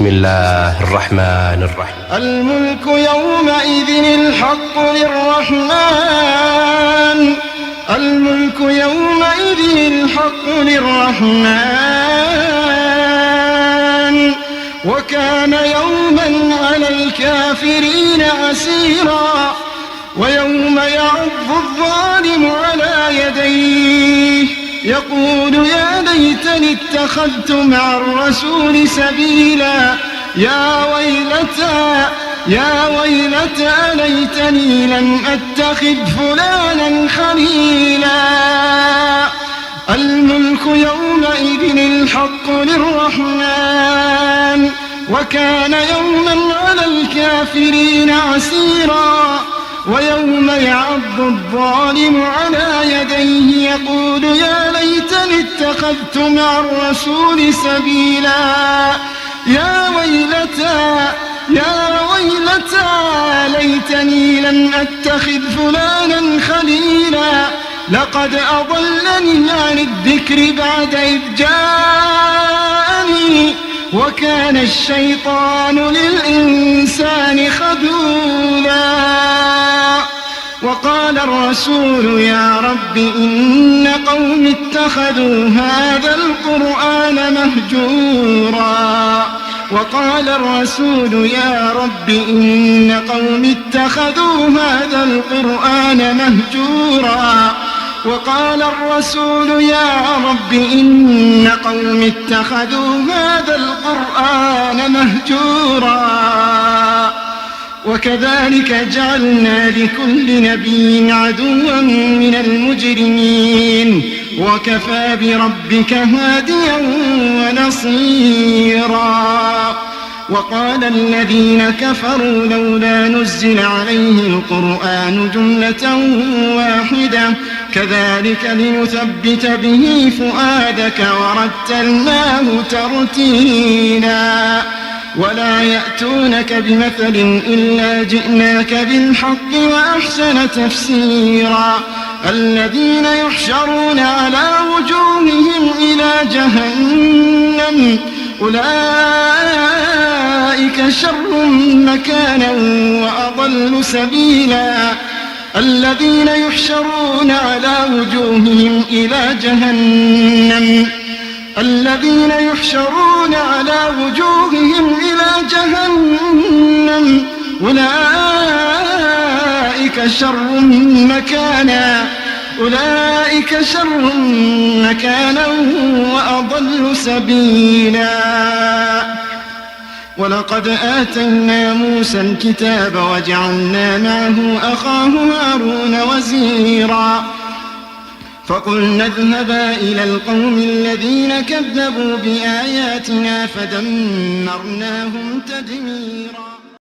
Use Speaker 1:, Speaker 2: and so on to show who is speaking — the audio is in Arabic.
Speaker 1: بسم الله الرحمن الرحيم.
Speaker 2: الملك يومئذ الحق للرحمن، الملك يومئذ الحق للرحمن، وكان يوما على الكافرين عسيرا. ويوم يعض الظالم على يديه يقول يا ليتني اتخذت مع الرسول سبيلا، يا ويلتى ليتني لم أتخذ فلانا خليلا. الملك يومئذ الحق للرحمن، وكان يوما على الكافرين عسيرا. ويوم يعض الظالم على يديه يقول يا ليتني اتخذت مع الرسول سبيلا، يا ويلتى ليتني لم أتخذ فلانا خليلا، لقد أضلني عن الذكر بعد إذ جاءني، وكان الشيطان للإنسان خذولا. وقال الرسول يا رب إن قوم اتخذوا هذا القرآن مهجورا. وقال الرسول يا رب إن قوم اتخذوا هذا القرآن مهجورا. وقال الرسول يا رب إن قوم اتخذوا هذا القرآن مهجورا. وكذلك جعلنا لكل نبي عدوا من المجرمين، وكفى بربك هاديا ونصيرا. وقال الذين كفروا لولا نزل عليه القرآن جملة واحدة كذلك لنثبت به فؤادك ورتلناه ترتيلا. ولا يأتونك بمثل إلا جئناك بالحق وأحسن تفسيرا. الذين يحشرون على وجوههم إلى جهنم أولئك شر مكانا وأضل سبيلا. الذين يحشرون على وجوههم إلى جهنم أولئك شر مكانا وأضل سبيلا. ولقد آتينا موسى الكتاب وجعلنا معه أخاه هارون وزيرا. فقلنا اذهبا إلى القوم الذين كذبوا بآياتنا فدمرناهم تدميرا.